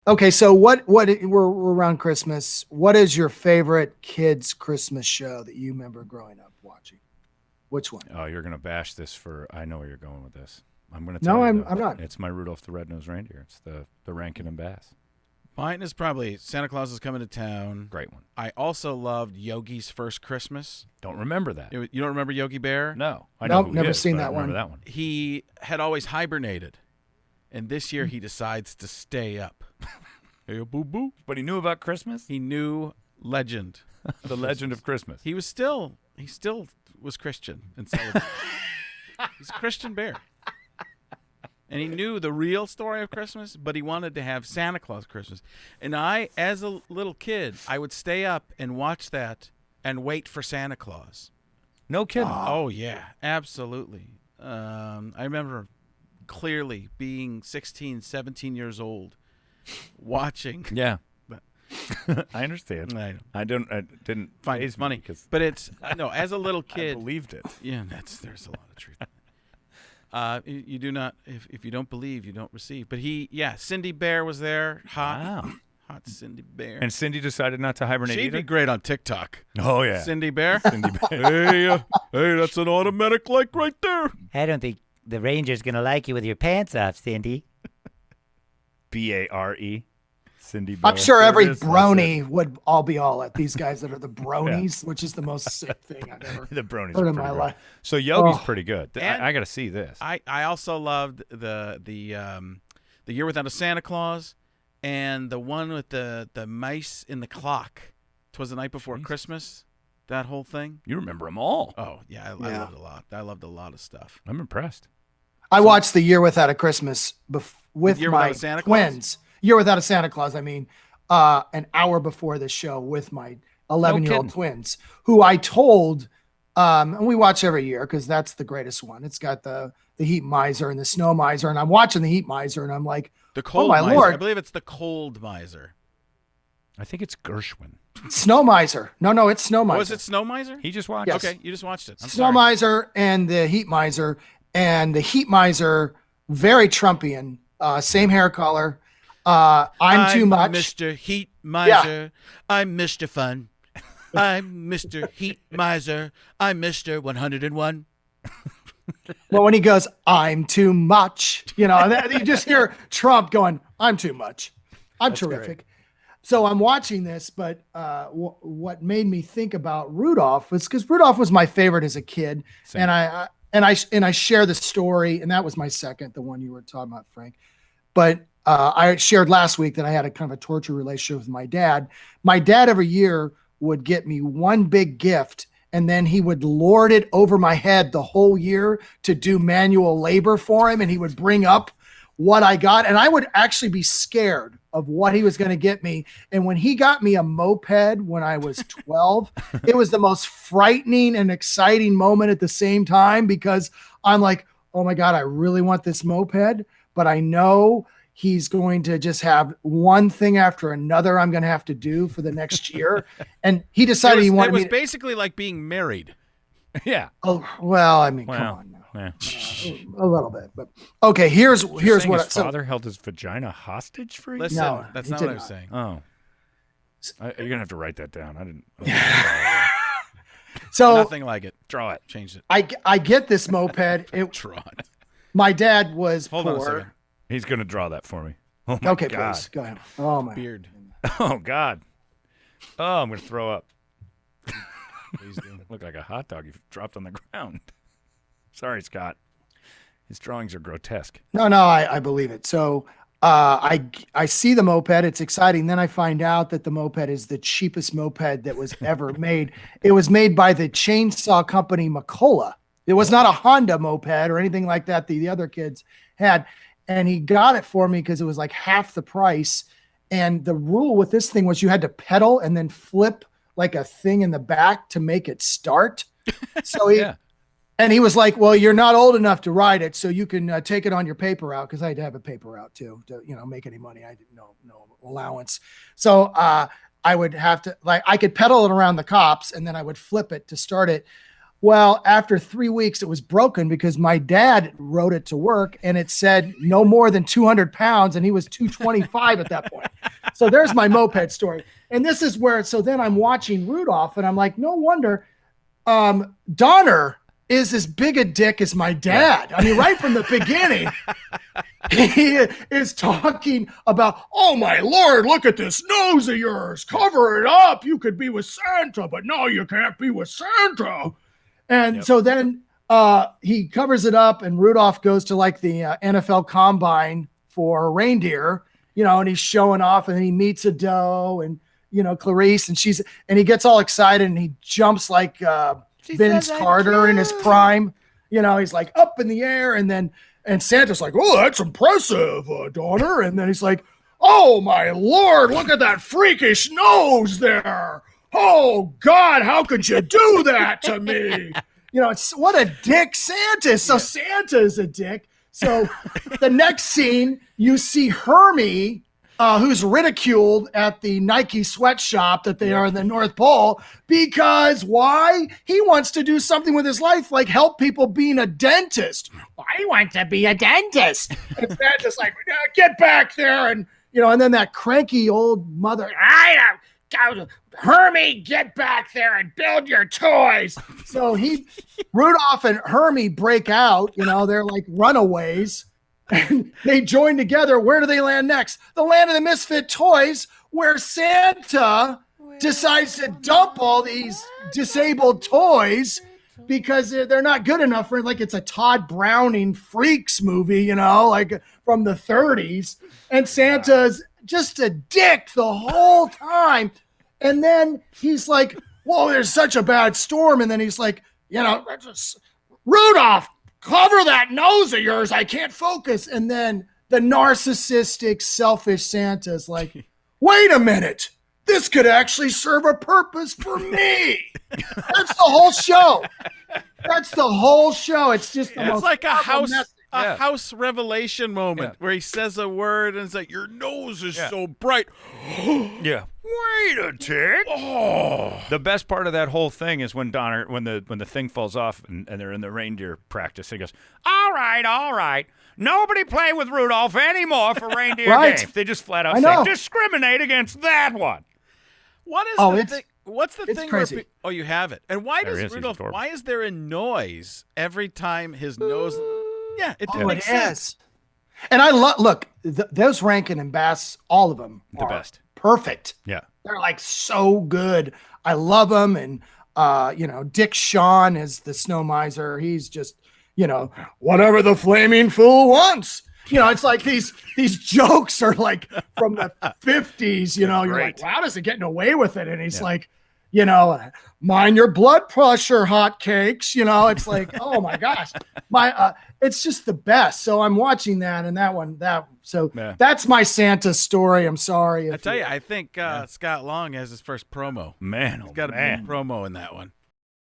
Okay, so we're around Christmas. What is your favorite kids Christmas show that you remember growing up watching? Which one? Oh, you're gonna bash this for. I know where you're going with this. I'm gonna tell No, you I'm though. I'm not. It's my Rudolph the Red-Nosed Reindeer. It's the Rankin and Bass. Mine is probably Santa Claus is Coming to Town. Great one. I also loved Yogi's First Christmas. Don't remember that. You don't remember Yogi Bear? No, I Nope, know who never he is, seen but I that remember one. that one. He had always hibernated, and this year he decides to stay up. Hey, boo boo. But he knew about Christmas. He knew legend. The Legend of Christmas. He still was Christian and celebrated. He's a Christian bear. And he knew the real story of Christmas, but he wanted to have Santa Claus Christmas. And I, as a little kid, I would stay up and watch that and wait for Santa Claus. No kidding. Oh, yeah, absolutely. I remember clearly being 16, 17 years old, watching. Yeah. I understand. I didn't Find it funny, but it's no. As a little kid, I believed it. yeah, there's a lot of truth. You do not, if you don't believe, you don't receive. But Cindy Bear was there. Wow. Hot Cindy Bear. And Cindy decided not to hibernate She'd either? be great on TikTok. Oh, yeah. Cindy Bear. Cindy Bear. Hey, that's an automatic like right there. I don't think the ranger's gonna like you with your pants off, Cindy. Bare. Cindy Bear. I'm sure every There it is. brony would all be all at these guys that are the bronies, which is the most sick thing I've ever The bronies heard are in pretty my great. life. So Yogi's Oh. pretty good. And I got to see this. I also loved the Year Without a Santa Claus, and the one with the mice in the clock. 'Twas the Night Before Christmas. That whole thing. You remember them all. Oh yeah, I loved a lot. I loved a lot of stuff. I'm impressed. I watched The Year Without a Christmas with Year my Without a Santa Claus? twins. Year Without a Santa Claus, I mean, an hour before the show with my 11-year-old kidding. twins, who I told, and we watch every year because that's the greatest one. It's got the Heat Miser and the Snow Miser, and I'm watching the Heat Miser, and I'm like, The Cold my Miser. Lord. I believe it's the Cold Miser. I think it's Gershwin. Snow Miser. No, it's Snow Miser. Was it Snow Miser? He just watched. Yes. Okay, you just watched it. I'm Snow sorry. Miser and the Heat Miser, and the Heat Miser, very Trumpian, same hair color. I'm too much. Mr. Heat Miser. I'm Mr. Fun. I'm Mr. Heat Miser. I'm Mr. 101. Well, when he goes, I'm too much, you just hear Trump going, I'm too much. I'm terrific. So I'm watching this, but what made me think about Rudolph was because Rudolph was my favorite as a kid. Same. And I share the story, and that was my second, the one you were talking about, Frank. But I shared last week that I had a kind of a torture relationship with my dad. My dad every year would get me one big gift, and then he would lord it over my head the whole year to do manual labor for him. And he would bring up what I got, and I would actually be scared of what he was going to get me. And when he got me a moped when I was 12, it was the most frightening and exciting moment at the same time, because I'm like, oh my God, I really want this moped, but I know he's going to just have one thing after another I'm going to have to do for the next year. And he decided he wanted It was me to, basically like being married. Yeah. oh, well, I mean, come Wow. on now. Yeah. A little bit, but okay, here's Saying what his father held his vagina hostage for you. Listen, No, that's he not did what I was not. saying. Oh. You're gonna have to write that down. I didn't. so Nothing like it. Draw it. Changed it. I get this moped. Draw it. My dad was Hold on a poor. second. He's gonna draw that for me. Oh my Okay, God. please go ahead. Oh my. Beard. Oh God. Oh, I'm gonna throw up. Please do. Look like a hot dog you dropped on the ground. Sorry, Scott. His drawings are grotesque. No, I believe it. So I see the moped. It's exciting. Then I find out that the moped is the cheapest moped that was ever made. It was made by the chainsaw company Macola. It was not a Honda moped or anything like that the other kids had. And he got it for me because it was like half the price. And the rule with this thing was you had to pedal and then flip like a thing in the back to make it start. So Yeah. and he was like, well, you're not old enough to ride it, so you can take it on your paper route, because I had to have a paper route too to make any money. I didn't know no allowance. So I would have to, like, I could pedal it around the cops and then I would flip it to start it. Well, after 3 weeks, it was broken because my dad rode it to work and it said no more than 200 pounds. And he was 225 at that point. So there's my moped story. And this is where, so then I'm watching Rudolph and I'm like, no wonder Donner is as big a dick as my dad. I mean, right from the beginning, he is talking about, oh my Lord, look at this nose of yours. Cover it up. You could be with Santa, but no, you can't be with Santa. And so then he covers it up and Rudolph goes to like the NFL combine for reindeer, you know, and he's showing off and he meets a doe and, you know, Clarice and he gets all excited and he jumps like Vince Carter in his prime, you know, he's like up in the air and Santa's like, oh, that's impressive, Donner. And then he's like, oh my Lord, look at that freakish nose there. Oh God, how could you do that to me? You know, it's what a dick Santa is. So Santa is a dick. So the next scene, you see Hermie, who's ridiculed at the Nike sweatshop that they are in the North Pole because why? He wants to do something with his life, like help people being a dentist. I want to be a dentist. And Santa's like, get back there. And, you know, and then that cranky old mother, Hermie, get back there and build your toys. So Rudolph and Hermie break out, you know, they're like runaways and they join together. Where do they land next? The land of the misfit toys, where Santa decides to dump all these disabled toys because they're not good enough for, like, it's a Todd Browning Freaks movie, you know, like from the 30s. And Santa's just a dick the whole time. And then he's like, whoa, there's such a bad storm. And then he's like, you know, Rudolph, cover that nose of yours. I can't focus. And then the narcissistic, selfish Santa's like, wait a minute. This could actually serve a purpose for me. That's the whole show. That's the whole show. It's just the most it's like a house. message. A house revelation moment where he says a word and it's like, your nose is so bright. Yeah. Wait a tick. Oh. The best part of that whole thing is when Donner, when the thing falls off and they're in the reindeer practice, he goes, all right. Nobody play with Rudolph anymore for reindeer games. They just flat out say, discriminate against that one. What is the thing? What's the thing? Crazy. Where you have it. And why does Rudolph, why is there a noise every time his nose... Yeah, it makes sense. And I look, those Rankin and Bass, all of them the best. Perfect. Yeah. They're like so good. I love them. And, you know, Dick Shawn is the snow miser. He's just, you know, whatever the flaming fool wants. You know, it's like these jokes are like from the 50s, you know, you're like, wow, does it getting away with it? And he's like, you know, mind your blood pressure, hotcakes. You know, it's like, oh my gosh, it's just the best. So I'm watching that and that's my Santa story. I'm sorry. I tell you, I think Scott Long has his first promo. Man, he's got a big promo in that one.